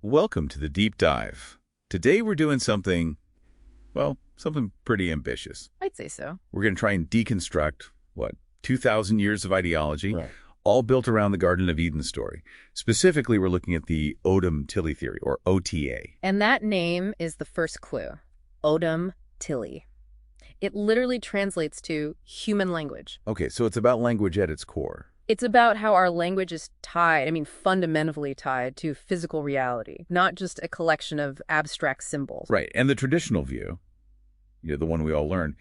Welcome to the deep dive. Today we're doing something, well, something pretty ambitious. I'd say so. We're going to try and deconstruct, 2,000 years of ideology, Right. all built around the Garden of Eden story. Specifically, we're looking at the Odam Tili theory, or OTA. And that name is the first clue. Odam, Tili. It literally translates to human language. Okay, so it's about language at its core. It's about how our language is tied, fundamentally tied to physical reality, not just a collection of abstract symbols. Right, and the traditional view, the one we all learn,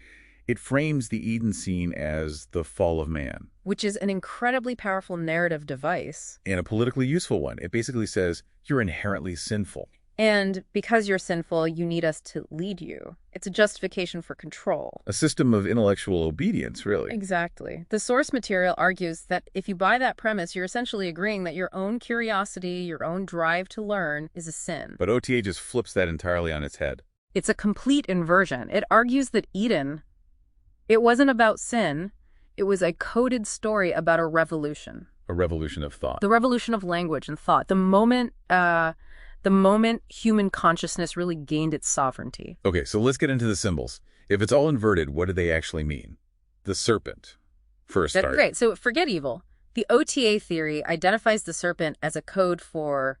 it frames the Eden scene as the fall of man. Which is an incredibly powerful narrative device. And a politically useful one. It basically says you're inherently sinful. And because you're sinful, you need us to lead you. It's a justification for control. A system of intellectual obedience, really. Exactly. The source material argues that if you buy that premise, you're essentially agreeing that your own curiosity, your own drive to learn, is a sin. But OTA just flips that entirely on its head. It's a complete inversion. It argues that Eden, it wasn't about sin. It was a coded story about a revolution. A revolution of thought. The revolution of language and thought. The moment human consciousness really gained its sovereignty. Okay, so let's get into the symbols. If it's all inverted, what do they actually mean? The serpent, for a start. Great. So forget evil. The OTA theory identifies the serpent as a code for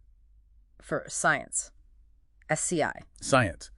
science. SCI. Science.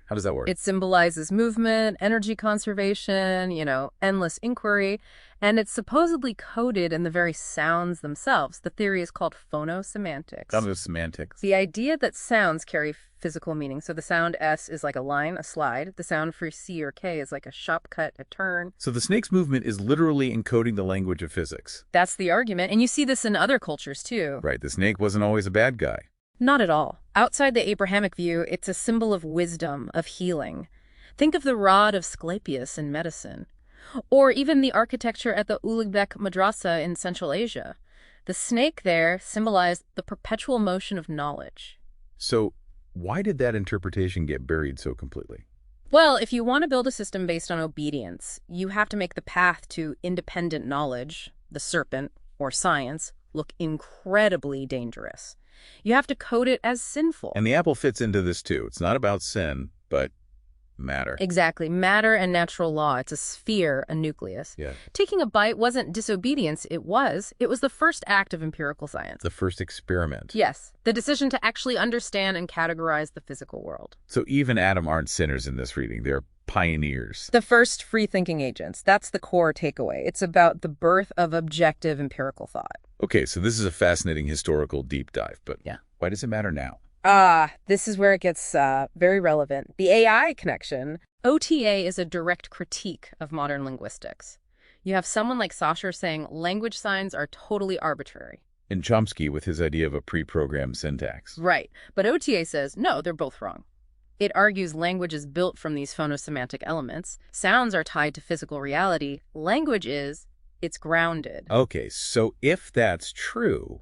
How does that work? It symbolizes movement, energy conservation, endless inquiry, and it's supposedly coded in the very sounds themselves. The theory is called phonosemantics. That was semantics. The idea that sounds carry physical meaning. So the sound S is like a line, a slide. The sound for C or K is like a sharp cut, a turn. So the snake's movement is literally encoding the language of physics. That's the argument. And you see this in other cultures, too. Right, the snake wasn't always a bad guy. Not at all. Outside the Abrahamic view, it's a symbol of wisdom, of healing. Think of the rod of Asclepius in medicine. Or even the architecture at the Ulugbek Madrasa in Central Asia. The snake there symbolized the perpetual motion of knowledge. So why did that interpretation get buried so completely? Well, if you want to build a system based on obedience, you have to make the path to independent knowledge, the serpent, or science, look incredibly dangerous. You have to code it as sinful. And the apple fits into this too. It's not about sin, but matter. Exactly. Matter and natural law. It's a sphere, a nucleus. Yeah. Taking a bite wasn't disobedience. It was the first act of empirical science. The first experiment. Yes. The decision to actually understand and categorize the physical world. So even Adam aren't sinners in this reading. They're pioneers. The first free-thinking agents. That's the core takeaway. It's about the birth of objective empirical thought. Okay, so this is a fascinating historical deep dive, but Yeah. Why does it matter now? This is where it gets very relevant. The AI connection. OTA is a direct critique of modern linguistics. You have someone like Saussure saying language signs are totally arbitrary. And Chomsky with his idea of a pre-programmed syntax. Right. But OTA says, no, they're both wrong. It argues language is built from these phonosemantic elements. Sounds are tied to physical reality. Language it's grounded. Okay, so if that's true,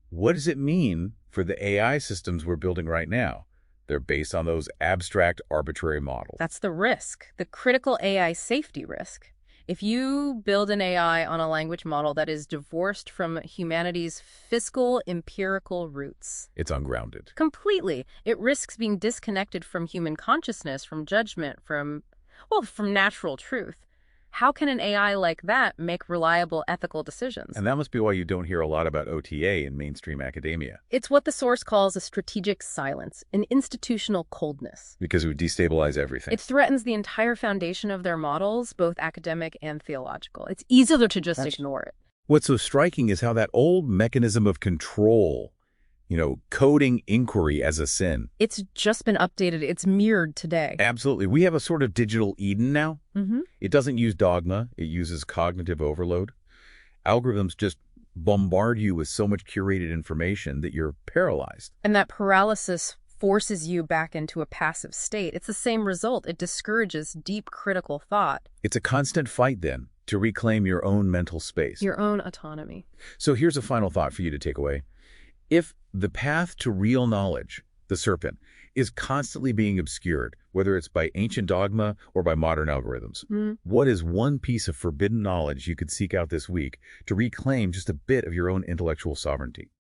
what does it mean for the AI systems we're building right now? They're based on those abstract, arbitrary models. That's the risk, the critical AI safety risk. If you build an AI on a language model that is divorced from humanity's fiscal, empirical roots. It's ungrounded. Completely. It risks being disconnected from human consciousness, from judgment, from natural truth. How can an AI like that make reliable ethical decisions? And that must be why you don't hear a lot about OTA in mainstream academia. It's what the source calls a strategic silence, an institutional coldness. Because it would destabilize everything. It threatens the entire foundation of their models, both academic and theological. It's easier to just ignore it. What's so striking is how that old mechanism of control, coding inquiry as a sin. It's just been updated. It's mirrored today. Absolutely. We have a sort of digital Eden now. Mm-hmm. It doesn't use dogma. It uses cognitive overload. Algorithms just bombard you with so much curated information that you're paralyzed. And that paralysis forces you back into a passive state. It's the same result. It discourages deep critical thought. It's a constant fight, then, to reclaim your own mental space. Your own autonomy. So here's a final thought for you to take away. If the path to real knowledge, the serpent, is constantly being obscured, whether it's by ancient dogma or by modern algorithms, what is one piece of forbidden knowledge you could seek out this week to reclaim just a bit of your own intellectual sovereignty?